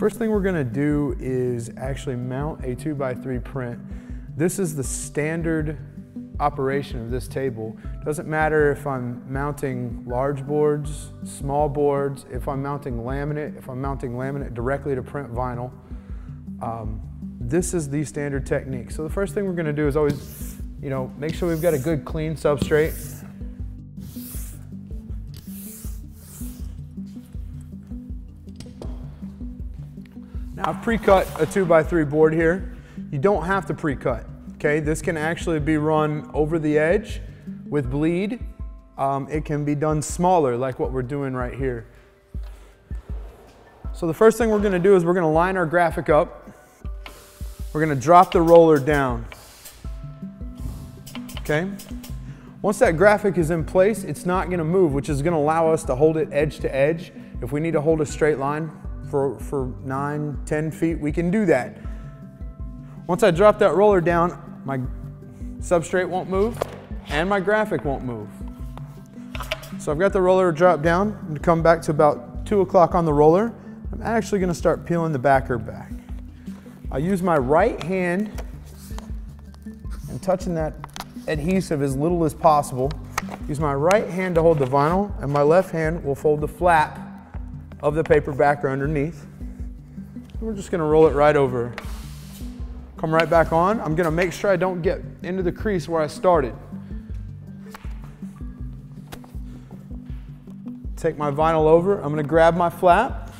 first thing we're going to do is actually mount a 2x3 print. This is the standard operation of this table. Doesn't matter if I'm mounting large boards, small boards, if I'm mounting laminate directly to print vinyl. This is the standard technique. So the first thing we're going to do is always, make sure we've got a good clean substrate. Now I've pre-cut a 2x3 board here. You don't have to pre-cut, okay? This can actually be run over the edge with bleed. It can be done smaller like what we're doing right here. So the first thing we're gonna do is we're gonna line our graphic up. We're gonna drop the roller down, okay? Once that graphic is in place, it's not gonna move, which is gonna allow us to hold it edge to edge. If we need to hold a straight line for 9, 10 feet, we can do that. Once I drop that roller down, my substrate won't move and my graphic won't move. So I've got the roller dropped down. I'm gonna come back to about 2 o'clock on the roller. I'm actually gonna start peeling the backer back. I'll use my right hand and touching that adhesive as little as possible. Use my right hand to hold the vinyl and my left hand will fold the flap of the paper backer underneath. And we're just gonna roll it right over. Come right back on. I'm gonna make sure I don't get into the crease where I started. Take my vinyl over. I'm gonna grab my flap,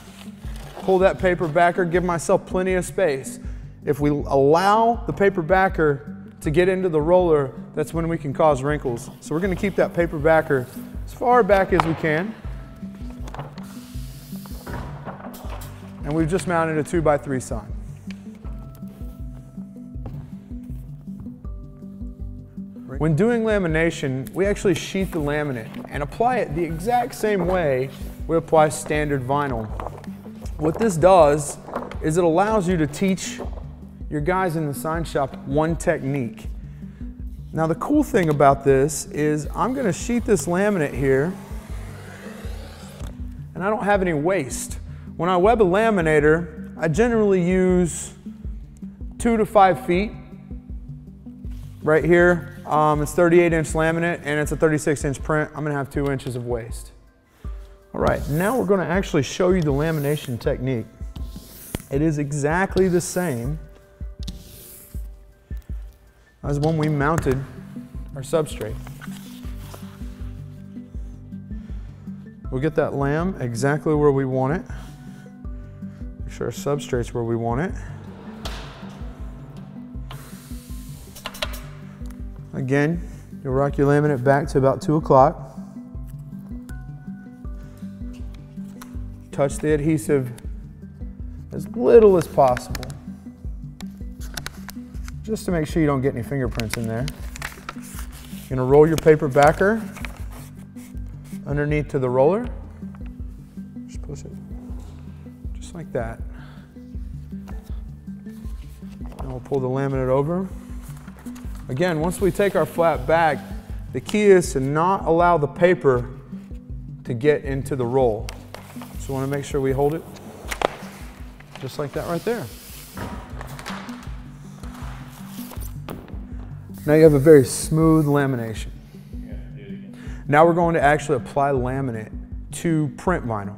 pull that paper backer, give myself plenty of space. If we allow the paper backer to get into the roller, that's when we can cause wrinkles. So we're gonna keep that paper backer as far back as we can. And we've just mounted a 2x3 sign. When doing lamination, we actually sheet the laminate and apply it the exact same way we apply standard vinyl. What this does is it allows you to teach your guys in the sign shop one technique. Now the cool thing about this is I'm going to sheet this laminate here and I don't have any waste. When I web a laminator, I generally use 2 to 5 feet. Right here, it's 38-inch laminate and it's a 36-inch print. I'm gonna have 2 inches of waste. All right, now we're gonna actually show you the lamination technique. It is exactly the same as when we mounted our substrate. We'll get that lam exactly where we want it. Make sure our substrate's where we want it. Again, you'll rock your laminate back to about 2 o'clock. Touch the adhesive as little as possible, just to make sure you don't get any fingerprints in there. You're gonna roll your paper backer underneath to the roller. Just push it, just like that. And we'll pull the laminate over. Again, once we take our flap back, the key is to not allow the paper to get into the roll. So we want to make sure we hold it just like that right there. Now you have a very smooth lamination. Now we're going to actually apply laminate to print vinyl.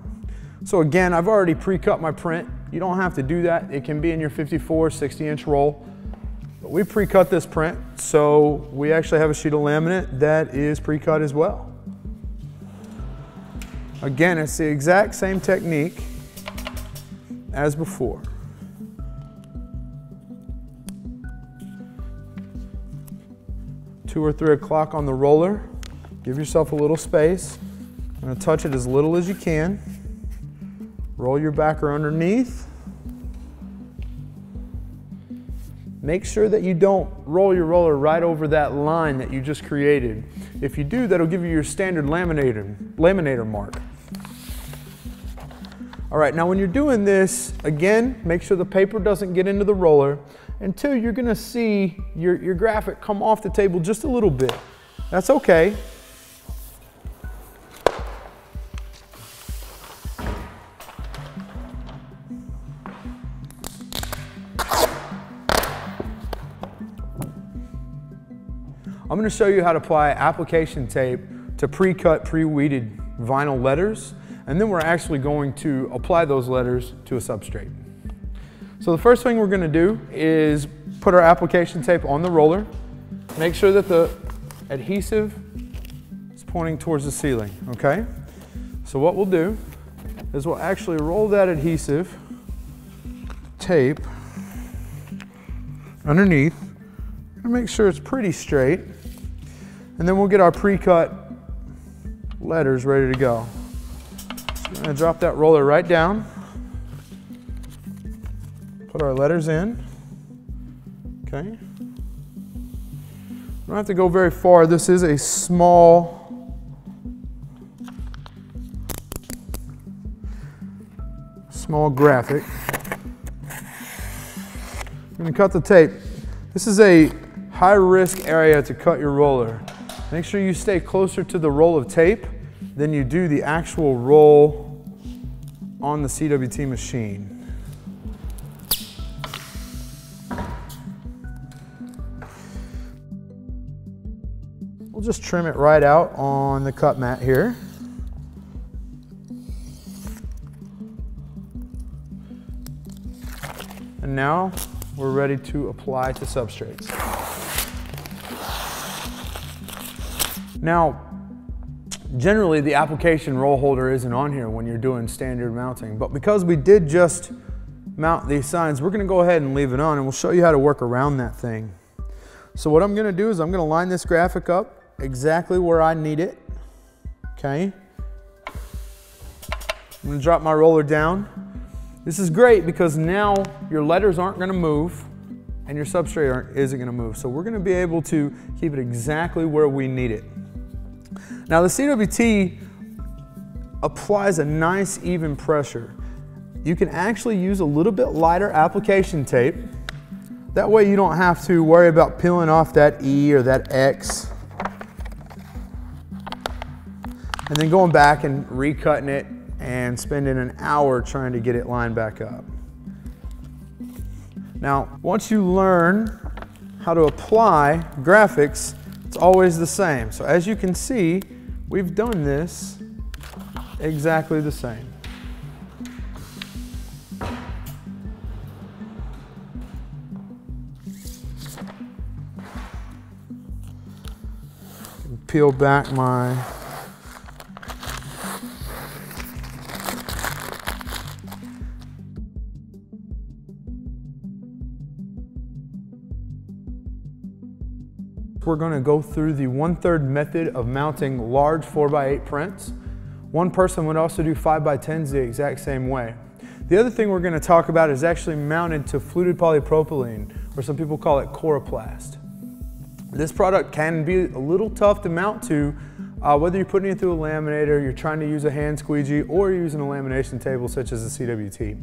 So again, I've already pre-cut my print. You don't have to do that. It can be in your 54, 60-inch roll. But we pre-cut this print, so we actually have a sheet of laminate that is pre-cut as well. Again, it's the exact same technique as before. Two or 3 o'clock on the roller. Give yourself a little space. I'm going to touch it as little as you can. Roll your backer underneath. Make sure that you don't roll your roller right over that line that you just created. If you do, that'll give you your standard laminator mark. All right, now when you're doing this, again, make sure the paper doesn't get into the roller. And 2, you're gonna see your graphic come off the table just a little bit. That's okay. I'm going to show you how to apply application tape to pre-cut, pre-weeded vinyl letters, and then we're actually going to apply those letters to a substrate. So the first thing we're going to do is put our application tape on the roller. Make sure that the adhesive is pointing towards the ceiling, okay? So what we'll do is we'll actually roll that adhesive tape underneath and make sure it's pretty straight, and then we'll get our pre-cut letters ready to go. So we're going to drop that roller right down, put our letters in, okay? We don't have to go very far. This is a small graphic. I'm going to cut the tape. This is a high risk area to cut your roller. Make sure you stay closer to the roll of tape than you do the actual roll on the CWT machine. We'll just trim it right out on the cut mat here. And now we're ready to apply to substrates. Now, generally the application roll holder isn't on here when you're doing standard mounting, but because we did just mount these signs, we're going to go ahead and leave it on, and we'll show you how to work around that thing. So what I'm going to do is I'm going to line this graphic up exactly where I need it, okay? I'm going to drop my roller down. This is great because now your letters aren't going to move and your substrate isn't going to move. So we're going to be able to keep it exactly where we need it. Now the CWT applies a nice even pressure. You can actually use a little bit lighter application tape. That way you don't have to worry about peeling off that E or that X and then going back and recutting it and spending an hour trying to get it lined back up. Now, once you learn how to apply graphics, it's always the same. So as you can see, we've done this exactly the same. Peel back my we're going to go through the 1/3 method of mounting large 4x8 prints. One person would also do 5x10s the exact same way. The other thing we're going to talk about is actually mounted to fluted polypropylene, or some people call it coroplast. This product can be a little tough to mount to, whether you're putting it through a laminator, you're trying to use a hand squeegee, or you're using a lamination table such as the CWT.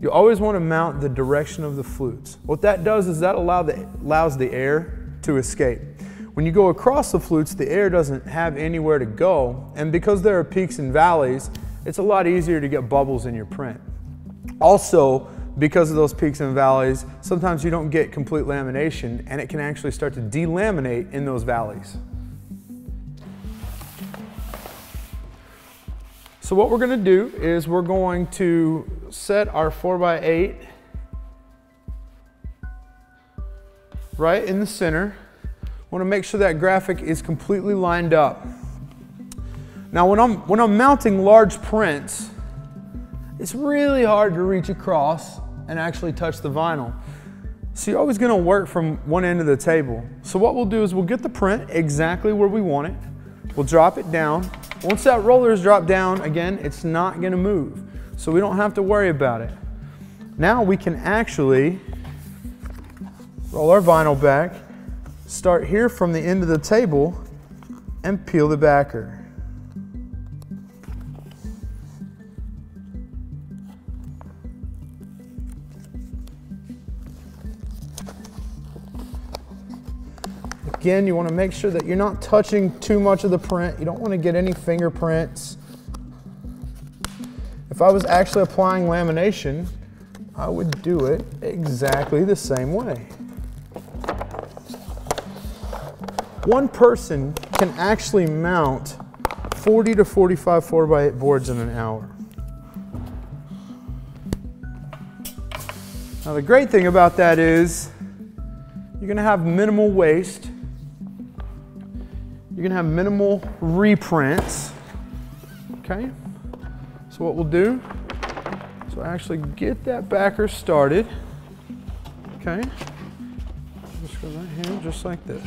You always want to mount the direction of the flutes. What that does is that allows the air to escape. When you go across the flutes, the air doesn't have anywhere to go, and because there are peaks and valleys, it's a lot easier to get bubbles in your print. Also, because of those peaks and valleys, sometimes you don't get complete lamination, and it can actually start to delaminate in those valleys. So what we're going to do is we're going to set our 4x8 right in the center. I want to make sure that graphic is completely lined up. Now when I'm mounting large prints, it's really hard to reach across and actually touch the vinyl. So you're always going to work from one end of the table. So what we'll do is we'll get the print exactly where we want it. We'll drop it down. Once that roller is dropped down, again, it's not going to move. So we don't have to worry about it. Now we can actually roll our vinyl back, start here from the end of the table, and peel the backer. Again, you want to make sure that you're not touching too much of the print. You don't want to get any fingerprints. If I was actually applying lamination, I would do it exactly the same way. One person can actually mount 40 to 45 4x8 boards in an hour. Now the great thing about that is you're going to have minimal waste. You're going to have minimal reprints. Okay? So what we'll do is we'll actually get that backer started. Okay? Just go right here, just like this.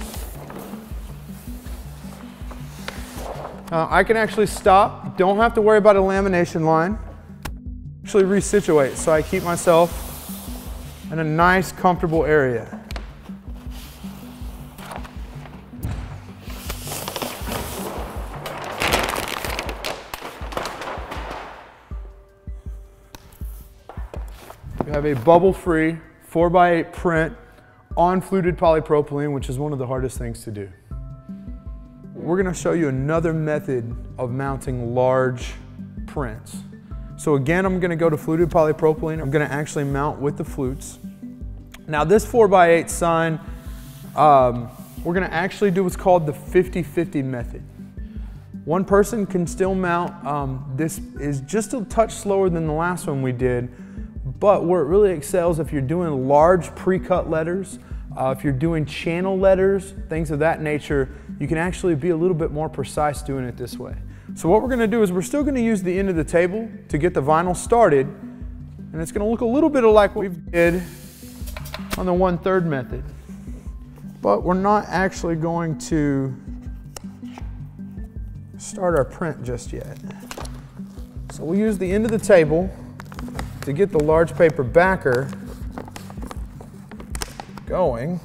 I can actually stop. Don't have to worry about a lamination line. Actually resituate so I keep myself in a nice, comfortable area. We have a bubble-free 4x8 print on fluted polypropylene, which is one of the hardest things to do. We're going to show you another method of mounting large prints. So again, I'm going to go to fluted polypropylene. I'm going to actually mount with the flutes. Now this 4x8 sign, we're going to actually do what's called the 50-50 method. One person can still mount. This is just a touch slower than the last one we did, but where it really excels if you're doing large pre-cut letters, if you're doing channel letters, things of that nature, you can actually be a little bit more precise doing it this way. So what we're going to do is we're still going to use the end of the table to get the vinyl started, and it's going to look a little bit like what we did on the 1/3 method. But we're not actually going to start our print just yet. So we'll use the end of the table to get the large paper backer going.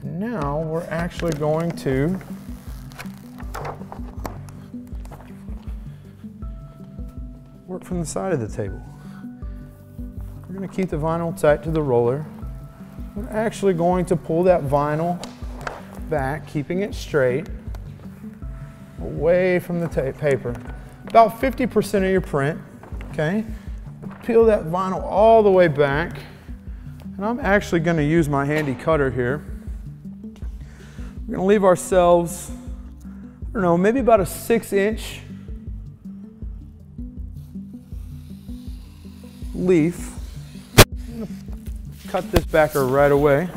And now we're actually going to work from the side of the table. We're going to keep the vinyl tight to the roller. We're actually going to pull that vinyl back, keeping it straight, away from the paper. About 50% of your print, okay? Peel that vinyl all the way back. And I'm actually going to use my handy cutter here. We're going to leave ourselves, I don't know, maybe about a 6-inch leaf. I'm going to cut this backer right away,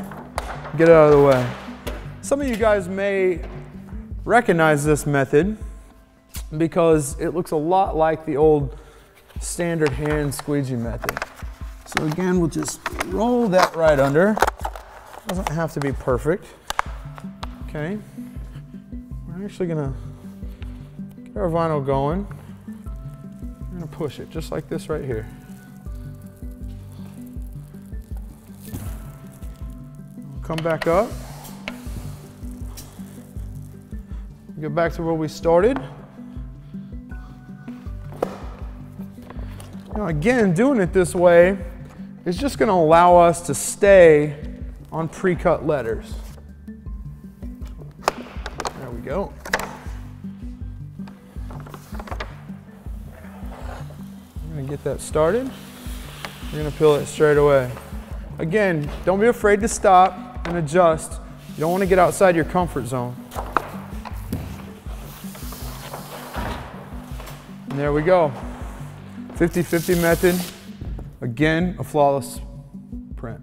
get it out of the way. Some of you guys may recognize this method because it looks a lot like the old standard hand squeegee method. So again, we'll just roll that right under. Doesn't have to be perfect. Okay. We're actually gonna get our vinyl going. We're gonna push it just like this right here. We'll come back up. Get back to where we started. Now again, doing it this way is just going to allow us to stay on pre-cut letters. There we go. I'm going to get that started. We're going to peel it straight away. Again, don't be afraid to stop and adjust. You don't want to get outside your comfort zone. And there we go. 50-50 method. Again, a flawless print.